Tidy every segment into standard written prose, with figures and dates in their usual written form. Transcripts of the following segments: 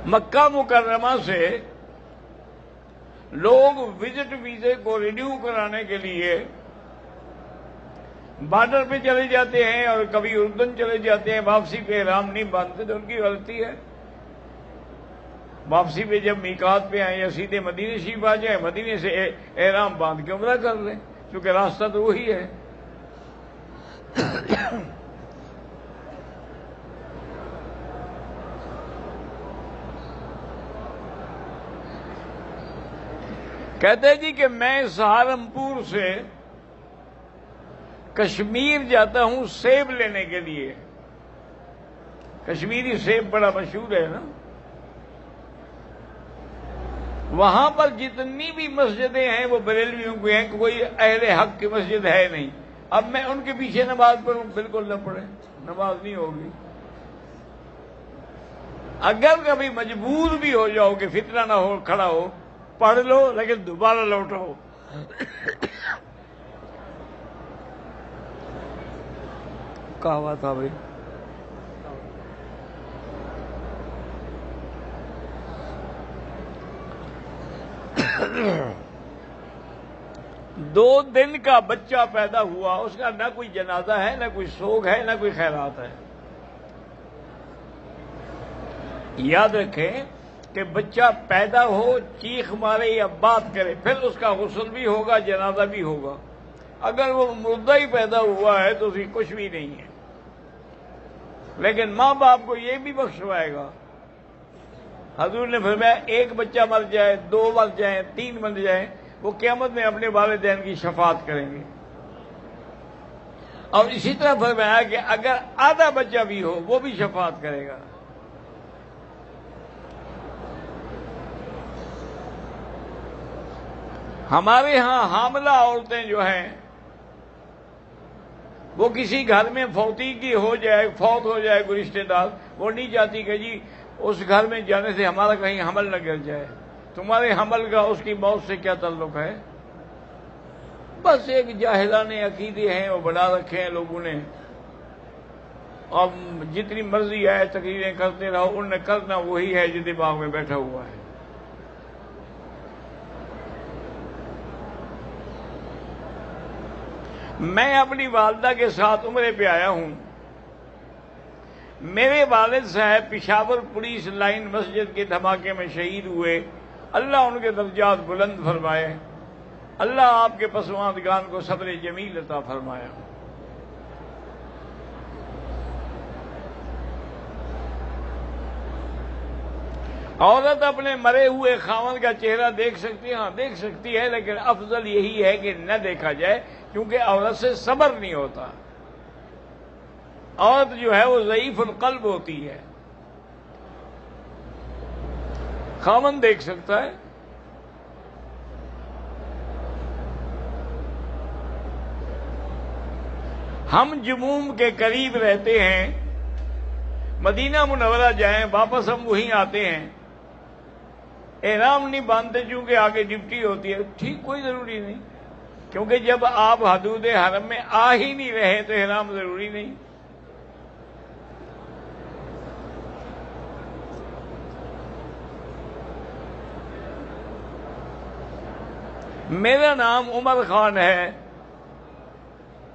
مکہ مکرمہ سے لوگ وزٹ ویزے کو رینیو کرانے کے لیے بارڈر پہ چلے جاتے ہیں اور کبھی اردن چلے جاتے ہیں، واپسی پہ احرام نہیں باندھتے، تو ان کی غلطی ہے۔ واپسی پہ جب میقات پہ آئیں یا سیدھے مدینے شریف آ جائیں، مدینے سے احرام باندھ کے عمرہ کر لیں، کیونکہ راستہ تو وہی ہے۔ کہتے ہیں جی کہ میں سہارنپور سے کشمیر جاتا ہوں سیب لینے کے لیے۔ کشمیری سیب بڑا مشہور ہے نا۔ وہاں پر جتنی بھی مسجدیں ہیں وہ بریلویوں کی ہیں، کوئی اہل حق کی مسجد ہے نہیں۔ اب میں ان کے پیچھے نماز پڑھوں؟ بالکل نہ پڑھیں، نماز نہیں ہوگی۔ اگر کبھی مجبور بھی ہو جاؤ کہ فتنہ نہ ہو کھڑا ہو، پڑھ لو لیکن دوبارہ لوٹو۔ کہا ہوا تھا بھائی؟ دو دن کا بچہ پیدا ہوا، اس کا نہ کوئی جنازہ ہے، نہ کوئی سوگ ہے، نہ کوئی خیرات ہے۔ یاد رکھیں کہ بچہ پیدا ہو، چیخ مارے یا بات کرے، پھر اس کا غسل بھی ہوگا، جنازہ بھی ہوگا۔ اگر وہ مردہ ہی پیدا ہوا ہے تو اس کی کچھ بھی نہیں ہے، لیکن ماں باپ کو یہ بھی بخشوائے گا۔ حضور نے فرمایا ایک بچہ مر جائے، دو مر جائیں، تین مر جائیں، وہ قیامت میں اپنے والدین کی شفاعت کریں گے۔ اور اسی طرح فرمایا کہ اگر آدھا بچہ بھی ہو وہ بھی شفاعت کرے گا۔ ہمارے ہاں حاملہ عورتیں جو ہیں وہ کسی گھر میں فوتیگی ہو جائے، فوت ہو جائے کوئی رشتے دار، وہ نہیں چاہتی کہ جی اس گھر میں جانے سے ہمارا کہیں حمل نہ گر جائے۔ تمہارے حمل کا اس کی موت سے کیا تعلق ہے؟ بس ایک جاہلانہ عقیدے ہیں وہ بنا رکھے ہیں لوگوں نے، اور جتنی مرضی آئے تقریریں کرتے رہو، انہوں نے کرنا وہی ہے جو دماغ میں بیٹھا ہوا ہے۔ میں اپنی والدہ کے ساتھ عمرے پہ آیا ہوں۔ میرے والد صاحب پشاور پولیس لائن مسجد کے دھماکے میں شہید ہوئے، اللہ ان کے درجات بلند فرمائے، اللہ آپ کے پسماندگان کو صبر جمیل عطا فرمایا۔ عورت اپنے مرے ہوئے خاوند کا چہرہ دیکھ سکتی ہے؟ ہاں دیکھ سکتی ہے، لیکن افضل یہی ہے کہ نہ دیکھا جائے، کیونکہ عورت سے صبر نہیں ہوتا۔ عورت جو ہے وہ ضعیف القلب ہوتی ہے۔ خاوند دیکھ سکتا ہے۔ ہم جموم کے قریب رہتے ہیں، مدینہ منورہ جائیں واپس ہم وہیں آتے ہیں، احرام نہیں باندھتے چونکہ آگے ڈیوٹی ہوتی ہے، ٹھیک، کوئی ضروری نہیں، کیونکہ جب آپ حدود حرم میں آ ہی نہیں رہے تو احرام ضروری نہیں۔ میرا نام عمر خان ہے،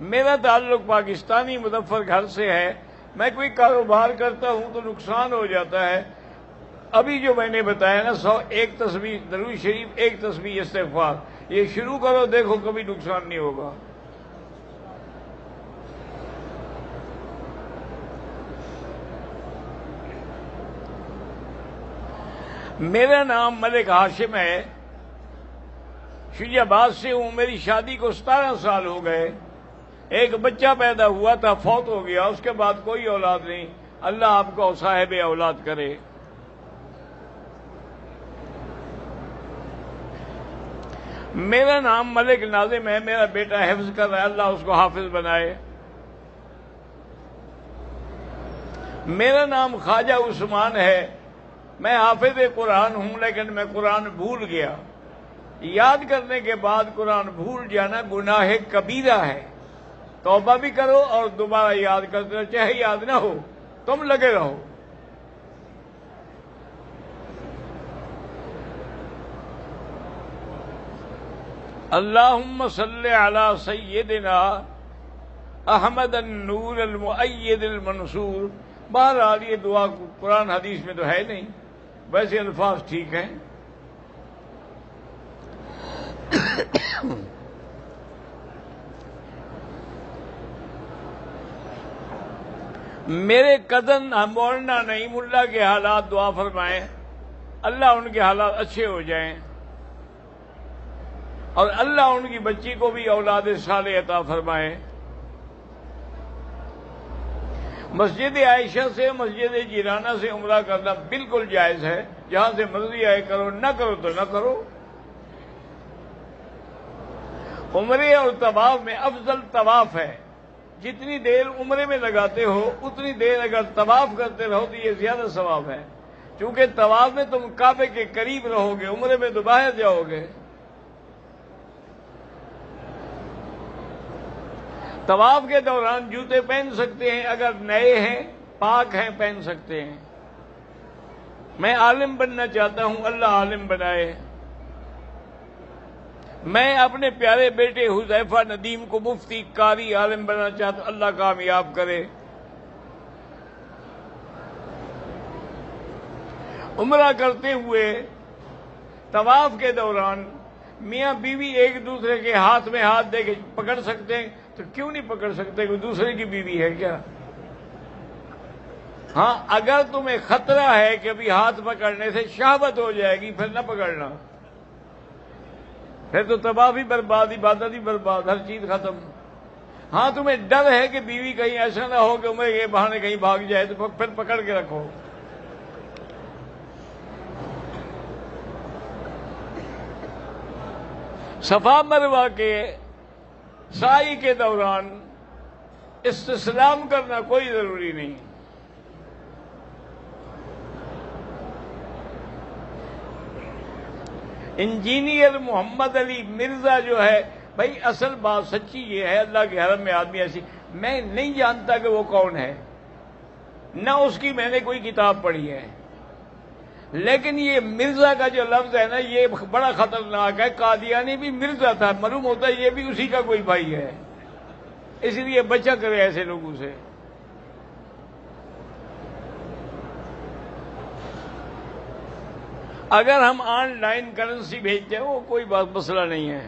میرا تعلق پاکستانی مظفر گھر سے ہے، میں کوئی کاروبار کرتا ہوں تو نقصان ہو جاتا ہے۔ ابھی جو میں نے بتایا نا، 101 تسبیح درود شریف، 1 تسبیح استغفار، یہ شروع کرو، دیکھو کبھی نقصان نہیں ہوگا۔ میرا نام ملک ہاشم ہے، شجاع آباد سے ہوں، میری شادی کو 17 سال ہو گئے، ایک بچہ پیدا ہوا تھا، فوت ہو گیا، اس کے بعد کوئی اولاد نہیں، اللہ آپ کو صاحب اولاد کرے۔ میرا نام ملک ناظم ہے، میرا بیٹا حفظ کر رہا ہے، اللہ اس کو حافظ بنائے۔ میرا نام خواجہ عثمان ہے، میں حافظ قرآن ہوں، لیکن میں قرآن بھول گیا۔ یاد کرنے کے بعد قرآن بھول جانا گناہ کبیرہ ہے، توبہ بھی کرو اور دوبارہ یاد کرتے رہو، چاہے یاد نہ ہو، تم لگے رہو۔ اللہم صلی علی سیدنا احمد النور المؤید المنصور. بہرحال یہ دعا قرآن حدیث میں تو ہے نہیں، ویسے الفاظ ٹھیک ہیں. میرے کزن مولانا نعیم اللہ کے حالات دعا فرمائیں، اللہ ان کے حالات اچھے ہو جائیں، اور اللہ ان کی بچی کو بھی اولاد صالح عطا فرمائے. مسجد عائشہ سے مسجد جیرانہ سے عمرہ کرنا بالکل جائز ہے، جہاں سے مرضی آئے کرو، نہ کرو تو نہ کرو. عمرے اور طواف میں افضل طواف ہے. جتنی دیر عمرے میں لگاتے ہو اتنی دیر اگر طواف کرتے رہو تو یہ زیادہ ثواب ہے، چونکہ طواف میں تم کعبے کے قریب رہو گے، عمرے میں تو باہر جاؤ گے. طواف کے دوران جوتے پہن سکتے ہیں، اگر نئے ہیں پاک ہیں پہن سکتے ہیں. میں عالم بننا چاہتا ہوں، اللہ عالم بنائے. میں اپنے پیارے بیٹے حذیفہ ندیم کو مفتی قاری عالم بننا چاہتا ہوں، اللہ کامیاب کرے. عمرہ کرتے ہوئے طواف کے دوران میاں بیوی ایک دوسرے کے ہاتھ میں ہاتھ دے کے پکڑ سکتے ہیں، تو کیوں نہیں پکڑ سکتے؟ کوئی دوسرے کی بیوی ہے کیا؟ ہاں، اگر تمہیں خطرہ ہے کہ ابھی ہاتھ پکڑنے سے شہوت ہو جائے گی پھر نہ پکڑنا، پھر تو طواف بھی برباد، عبادت بھی برباد، ہر چیز ختم. ہاں، تمہیں ڈر ہے کہ بیوی کہیں ایسا نہ ہو کہ عمرے کے بہانے کہیں بھاگ جائے تو پھر پکڑ کے رکھو. صفا مروہ کے سعی کے دوران استسلام کرنا کوئی ضروری نہیں. انجینئر محمد علی مرزا جو ہے، بھائی اصل بات سچی یہ ہے، اللہ کے حرم میں آدمی ایسی، میں نہیں جانتا کہ وہ کون ہے، نہ اس کی میں نے کوئی کتاب پڑھی ہے، لیکن یہ مرزا کا جو لفظ ہے نا یہ بڑا خطرناک ہے. قادیانی بھی مرزا تھا، معلوم ہوتا ہے یہ بھی اسی کا کوئی بھائی ہے، اس لیے بچا کرے ایسے لوگوں سے. اگر ہم آن لائن کرنسی بھیجتے ہیں وہ کوئی بات مسئلہ نہیں ہے.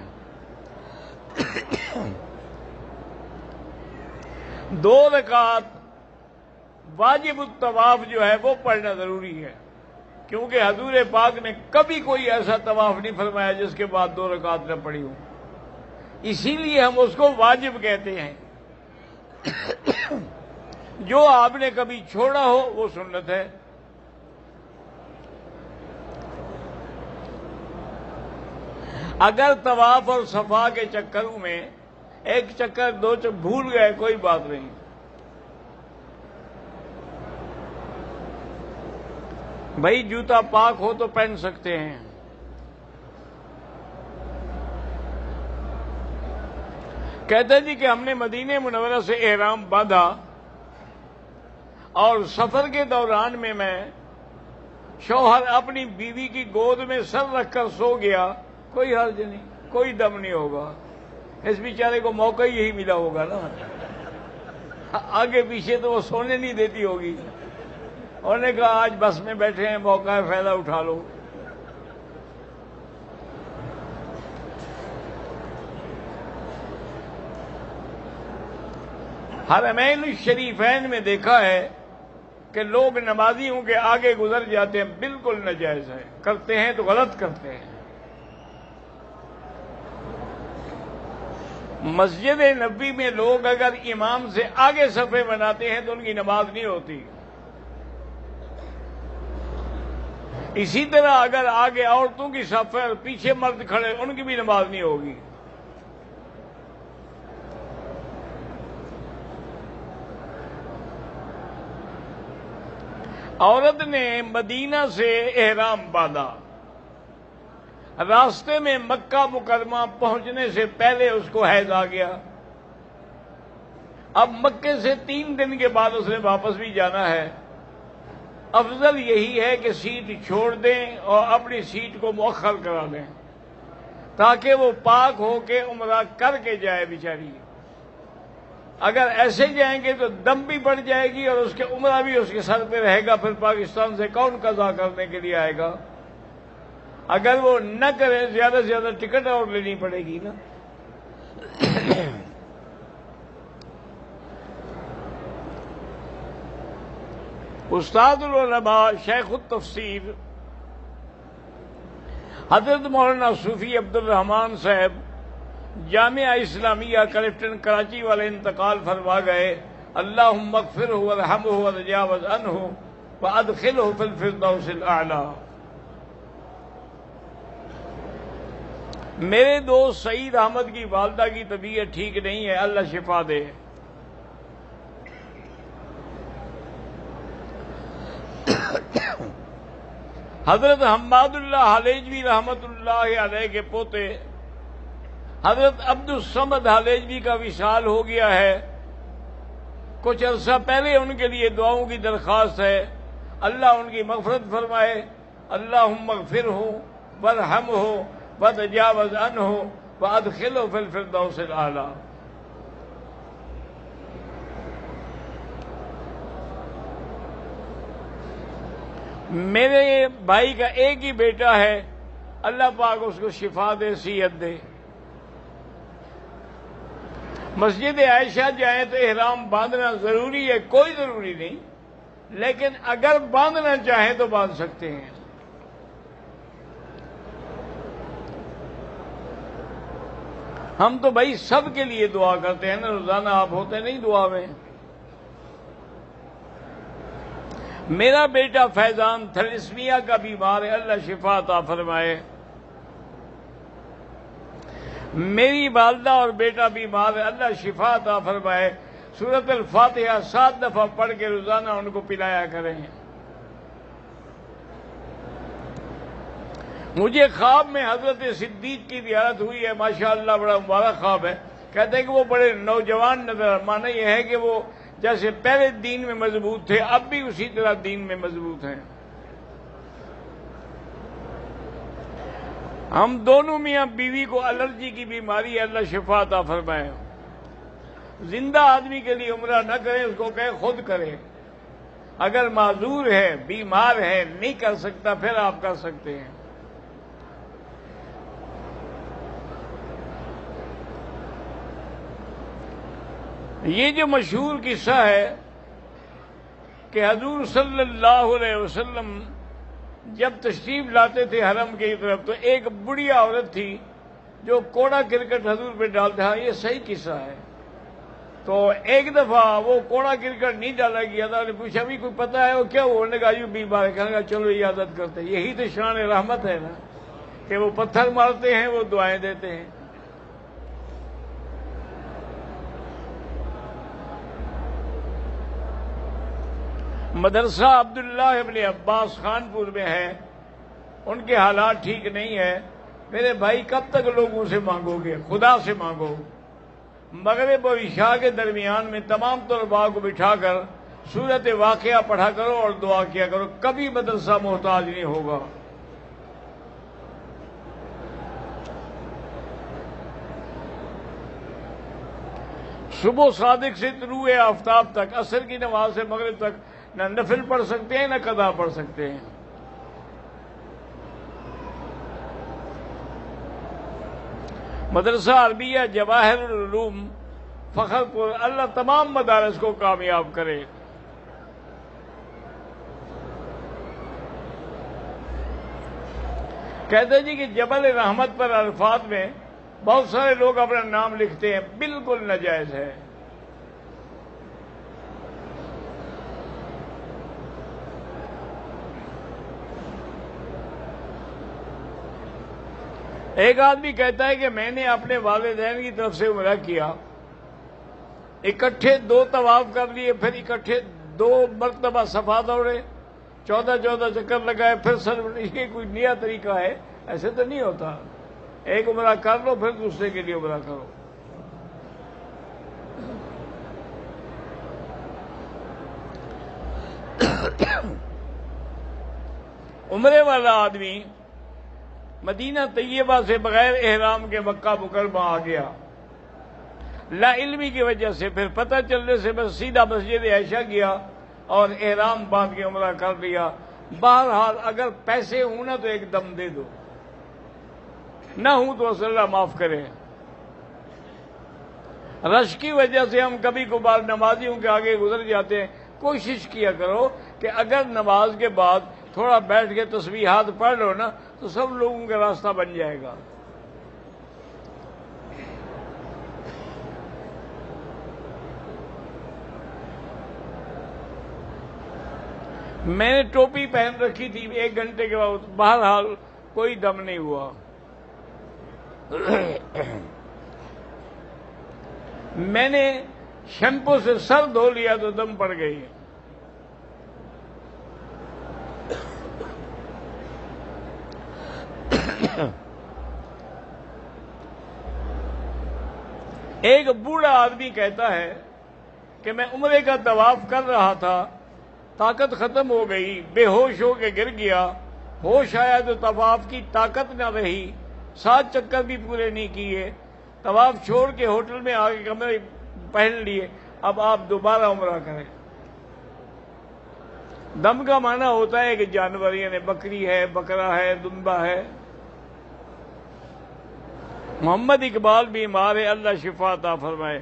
2 رکعت واجب الطواف جو ہے وہ پڑھنا ضروری ہے، کیونکہ حضور پاک نے کبھی کوئی ایسا طواف نہیں فرمایا جس کے بعد 2 رکعت نہ پڑھی ہو، اسی لیے ہم اس کو واجب کہتے ہیں. جو آپ نے کبھی چھوڑا ہو وہ سنت ہے. اگر طواف اور صفا کے چکروں میں ایک چکر 2 بھول گئے کوئی بات نہیں. بھائی جوتا پاک ہو تو پہن سکتے ہیں. کہتے جی کہ ہم نے مدینہ منورہ سے احرام باندھا اور سفر کے دوران میں شوہر اپنی بیوی کی گود میں سر رکھ کر سو گیا، کوئی حرج نہیں، کوئی دم نہیں ہوگا. اس بیچارے کو موقع یہی ملا ہوگا نا، آگے پیچھے تو وہ سونے نہیں دیتی ہوگی. انہوں نے کہا آج بس میں بیٹھے ہیں، موقع ہے، فائدہ اٹھا لو. حرمین الشریفین میں دیکھا ہے کہ لوگ نمازیوں کے آگے گزر جاتے ہیں، بالکل ناجائز ہے، کرتے ہیں تو غلط کرتے ہیں. مسجد نبوی میں لوگ اگر امام سے آگے صفے بناتے ہیں تو ان کی نماز نہیں ہوتی. اسی طرح اگر آگے عورتوں کی صف ہے اور پیچھے مرد کھڑے ان کی بھی نماز نہیں ہوگی. عورت نے مدینہ سے احرام باندھا، راستے میں مکہ مکرمہ پہنچنے سے پہلے اس کو حیض آ گیا. اب مکے سے 3 دن کے بعد اس نے واپس بھی جانا ہے. افضل یہی ہے کہ سیٹ چھوڑ دیں اور اپنی سیٹ کو مؤخر کرا دیں. تاکہ وہ پاک ہو کے عمرہ کر کے جائے بیچاری. اگر ایسے جائیں گے تو دم بھی بڑھ جائے گی اور اس کے عمرہ بھی اس کے سر پہ رہے گا. پھر پاکستان سے کون قضا کرنے کے لیے آئے گا؟ اگر وہ نہ کرے زیادہ سے زیادہ ٹکٹ اور لینی پڑے گی نا. استاد العلماء شیخ التفسیر حضرت مولانا صوفی عبد الرحمان صاحب جامعہ اسلامیہ کلفٹن کراچی والے انتقال فرما گئے. اللہم اغفرہ وارحمہ وتجاوز عنہ وادخلہ فی الفردوس الاعلی. میرے دوست سعید احمد کی والدہ کی طبیعت ٹھیک نہیں ہے، اللہ شفا دے. حضرت حماد اللہ حلیجوی رحمت اللہ علیہ کے پوتے حضرت عبد الصمد حلیجوی کا وصال ہو گیا ہے. کچھ عرصہ پہلے ان کے لیے دعاؤں کی درخواست ہے. اللہ ان کی مغفرت فرمائے. اللہم اغفرہ وارحمہ وتجاوز عنہ وادخلہ فی الفردوس الاعلی. میرے بھائی کا ایک ہی بیٹا ہے، اللہ پاک اس کو شفا دے، صحت دے. مسجد عائشہ جائیں تو احرام باندھنا ضروری ہے؟ کوئی ضروری نہیں، لیکن اگر باندھنا چاہیں تو باندھ سکتے ہیں. ہم تو بھائی سب کے لیے دعا کرتے ہیں نا روزانہ، آپ ہوتے نہیں دعا میں. میرا بیٹا فیضان تھیلیسیمیا کا بیمار ہے، اللہ شفا عطا فرمائے. میری والدہ اور بیٹا بیمار ہے، اللہ شفا عطا فرمائے. سورۃ الفاتحہ 7 دفعہ پڑھ کے روزانہ ان کو پلایا کریں. مجھے خواب میں حضرت صدیق کی زیارت ہوئی ہے، ماشاءاللہ بڑا مبارک خواب ہے. کہتے ہیں کہ وہ بڑے نوجوان نظر، مانا یہ ہے کہ وہ جیسے پہلے دین میں مضبوط تھے اب بھی اسی طرح دین میں مضبوط ہیں. ہم دونوں میاں بیوی کو الرجی کی بیماری ہے، اللہ شفا عطا فرمائے. زندہ آدمی کے لیے عمرہ نہ کرے، اس کو کہے خود کرے. اگر معذور ہے، بیمار ہے، نہیں کر سکتا، پھر آپ کر سکتے ہیں. یہ جو مشہور قصہ ہے کہ حضور صلی اللہ علیہ وسلم جب تشریف لاتے تھے حرم کی طرف تو ایک بڑھیا عورت تھی جو کوڑا کرکٹ حضور پہ ڈالتے. ہاں یہ صحیح قصہ ہے. تو ایک دفعہ وہ کوڑا کرکٹ نہیں ڈالا گیا تھا. انہوں نے پوچھا بھی کوئی پتہ ہے وہ کیا ہوا؟ انہوں نے کہا یوں بیمار ہے. کہا چلو عیادت کرتے. یہی تو شان رحمت ہے نا کہ وہ پتھر مارتے ہیں، وہ دعائیں دیتے ہیں. مدرسہ عبداللہ ابن عباس خانپور میں ہے، ان کے حالات ٹھیک نہیں ہے. میرے بھائی کب تک لوگوں سے مانگو گے؟ خدا سے مانگو. مغرب و عشاء کے درمیان میں تمام طلباء کو بٹھا کر سورت واقعہ پڑھا کرو اور دعا کیا کرو. کبھی مدرسہ محتاج نہیں ہوگا. صبح صادق سے طلوع آفتاب تک، عصر کی نماز سے مغرب تک نہ نفل پڑھ سکتے ہیں نہ قضا پڑھ سکتے ہیں. مدرسہ عربیہ جواہر العلوم فخر پور، اللہ تمام مدارس کو کامیاب کرے. کہتے جی کہ جبل رحمت پر عرفات میں بہت سارے لوگ اپنا نام لکھتے ہیں، بالکل ناجائز ہے. ایک آدمی کہتا ہے کہ میں نے اپنے والدین کی طرف سے عمرہ کیا، اکٹھے 2 طواف کر لیے، پھر اکٹھے 2 مرتبہ صفا دوڑے، 14 چکر لگائے، پھر سر. یہ کوئی نیا طریقہ ہے؟ ایسے تو نہیں ہوتا. ایک عمرہ کر لو پھر دوسرے کے لیے عمرہ کرو. عمرے والا آدمی مدینہ طیبہ سے بغیر احرام کے مکہ مکرمہ آ گیا، لا علمی کی وجہ سے، پھر پتہ چلنے سے بس سیدھا مسجد عائشہ گیا اور احرام باندھ کے عمرہ کر لیا۔ بہرحال اگر پیسے ہوں نا تو ایک دم دے دو، نہ ہوں تو صلی اللہ معاف کرے۔ رش کی وجہ سے ہم کبھی کبھار نمازیوں کے آگے گزر جاتے ہیں۔ کوشش کیا کرو کہ اگر نماز کے بعد تھوڑا بیٹھ کے تسبیحات پڑھ لو نا تو سب لوگوں کا راستہ بن جائے گا۔ میں نے ٹوپی پہن رکھی تھی، 1 گھنٹے کے بعد بہرحال کوئی دم نہیں ہوا۔ میں نے شیمپو سے سر دھو لیا تو دم پڑ گئی۔ ایک بوڑھا آدمی کہتا ہے کہ میں عمرے کا طواف کر رہا تھا، طاقت ختم ہو گئی، بے ہوش ہو کے گر گیا، ہوش آیا تو طواف کی طاقت نہ رہی، 7 چکر بھی پورے نہیں کیے، طواف چھوڑ کے ہوٹل میں آ کے کمرے پہن لیے، اب آپ دوبارہ عمرہ کریں۔ دم کا معنی ہوتا ہے کہ جانور، یعنی بکری ہے، بکرا ہے، دمبا ہے۔ محمد اقبال بیمار ہے، اللہ شفا عطا فرمائے۔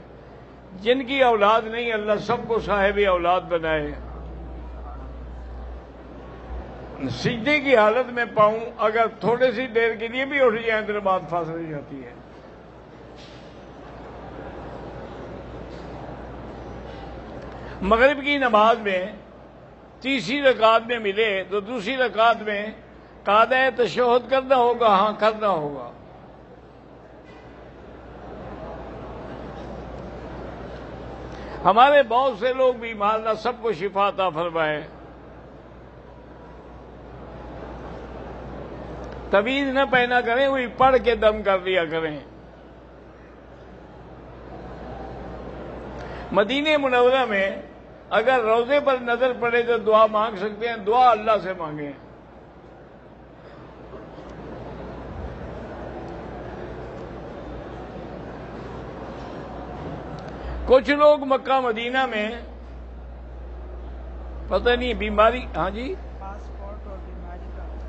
جن کی اولاد نہیں اللہ سب کو صاحب اولاد بنائے۔ سجدے کی حالت میں پاؤں اگر تھوڑے سی دیر کے لیے بھی اٹھ جائیں تو نماز فاسد ہو جاتی ہے۔ مغرب کی نماز میں تیسری رکعت میں ملے تو دوسری رکعت میں قاعدہ تشہد کرنا ہوگا، ہاں کرنا ہوگا۔ ہمارے بہت سے لوگ بیمار، اللہ سب کو شفا عطا فرمائے۔ تعویذ نہ پہنا کریں، وہی پڑھ کے دم کر لیا کریں۔ مدینہ منورہ میں اگر روضے پر نظر پڑے تو دعا مانگ سکتے ہیں، دعا اللہ سے مانگیں۔ کچھ لوگ مکہ مدینہ میں پتہ نہیں بیماری، ہاں جی،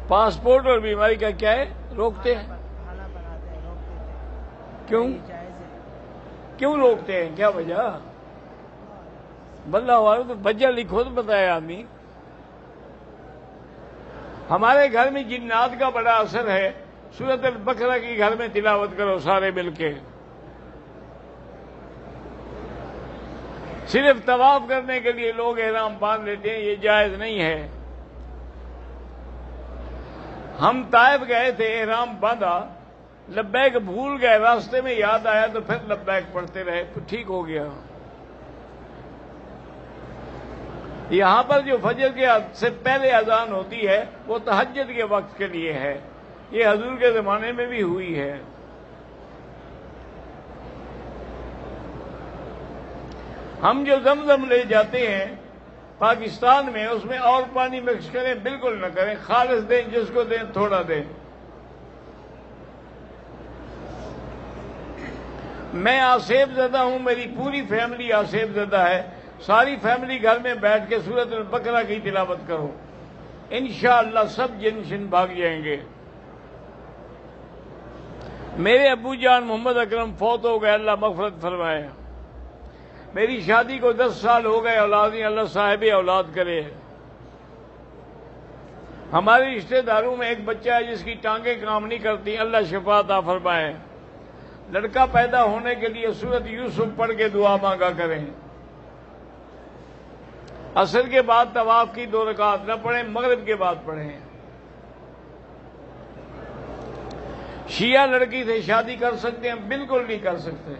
پاسپورٹ اور بیماری کا کیا ہے، روکتے ہیں؟ کیوں روکتے ہیں، کیا وجہ؟ بندہ ہوا تو وجہ لکھو تو بتایا آدمی۔ ہمارے گھر میں جنات کا بڑا اثر ہے، سورۃ البقرہ کی گھر میں تلاوت کرو سارے مل کے۔ صرف طواف کرنے کے لیے لوگ احرام باندھ لیتے ہیں، یہ جائز نہیں ہے۔ ہم طائف گئے تھے، احرام باندھا، لبیک بھول گئے، راستے میں یاد آیا تو پھر لبیک پڑھتے رہے تو ٹھیک ہو گیا۔ یہاں پر جو فجر کے سے پہلے اذان ہوتی ہے وہ تہجد کے وقت کے لیے ہے، یہ حضور کے زمانے میں بھی ہوئی ہے۔ ہم جو زمزم لے جاتے ہیں پاکستان میں، اس میں اور پانی مکس کریں بالکل نہ کریں، خالص دیں، جس کو دیں تھوڑا دیں۔ میں آصف زدہ ہوں، میری پوری فیملی آصف زدہ ہے، ساری فیملی گھر میں بیٹھ کے سورۃ البقرہ کی تلاوت کرو، انشاءاللہ سب جن شن بھاگ جائیں گے۔ میرے ابو جان محمد اکرم فوت ہو گئے، اللہ مغفرت فرمائے۔ میری شادی کو 10 سال ہو گئے، اولاد نہیں، اللہ صاحب اولاد کرے۔ ہمارے رشتہ داروں میں ایک بچہ ہے جس کی ٹانگیں کام نہیں کرتی، اللہ شفا عطا فرمائے۔ لڑکا پیدا ہونے کے لیے سورۃ یوسف پڑھ کے دعا مانگا کریں۔ عصر کے بعد طواف کی 2 رکعت نہ پڑھیں، مغرب کے بعد پڑھیں۔ شیعہ لڑکی سے شادی کر سکتے ہیں؟ بالکل نہیں کر سکتے۔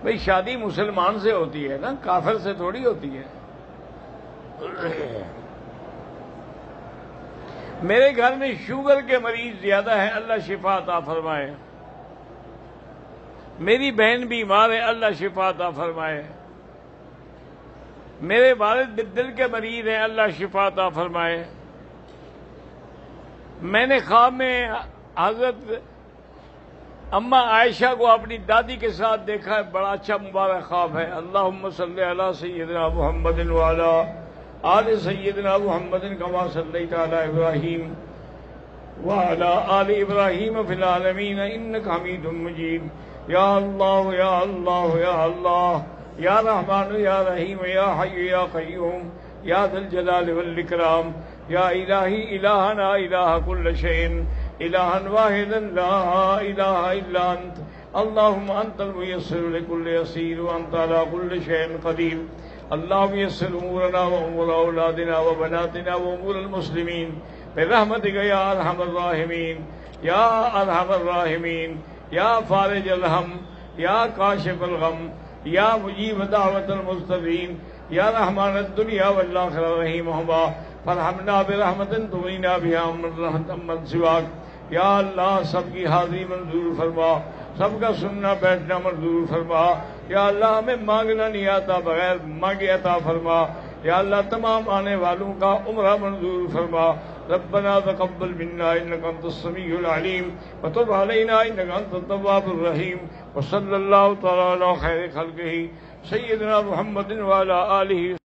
بھئی شادی مسلمان سے ہوتی ہے نا، کافر سے تھوڑی ہوتی ہے۔ میرے گھر میں شوگر کے مریض زیادہ ہیں، اللہ شفا عطا فرمائے۔ میری بہن بیمار ہے، اللہ شفا عطا فرمائے۔ میرے والد دل کے مریض ہیں، اللہ شفا عطا فرمائے۔ میں نے خواب میں حضرت اما عائشہ کو اپنی دادی کے ساتھ دیکھا ہے، بڑا اچھا مبارک خواب ہے۔ اللہم صلی علی سیدنا محمد وعلی آل سیدنا محمد کما صلیت علی ابراہیم وعلی آل ابراہیم فی العالمین انک حمید مجید۔ یا اللہ یا اللہ یا اللہ یا رحمان یا رحیم یا حی یا قیوم یا ذی الجلال والاکرام یا الہی الہنا الہ کل شیء الہا واحدا لا الہ الا انت اللہم انت المیسر لکل یسیر وانت علی کل شیء قدیر۔ اللہم یسر امورنا وامور اولادنا وبناتنا وامور المسلمین برحمتک یا ارحم الراحمین یا ارحم الراحمین یا فارج الہم یا کاشف الغم یا مجیب دعوت المضطرین یا رحمان الدنیا والآخرہ رحیمہما فرحمنا برحمت تغنینا بها من سواک۔ یا اللہ سب کی حاضری منظور فرما، سب کا سننا بیٹھنا منظور فرما۔ یا اللہ ہمیں مانگنا نہیں آتا، بغیر مانگے عطا فرما۔ یا اللہ تمام آنے والوں کا عمرہ منظور فرما۔ ربنا تقبل منا انك انت السميع العليم وتب علينا انك انت التواب الرحيم وصلى الله تعالى على خير خلقه سيدنا محمد وعلى آله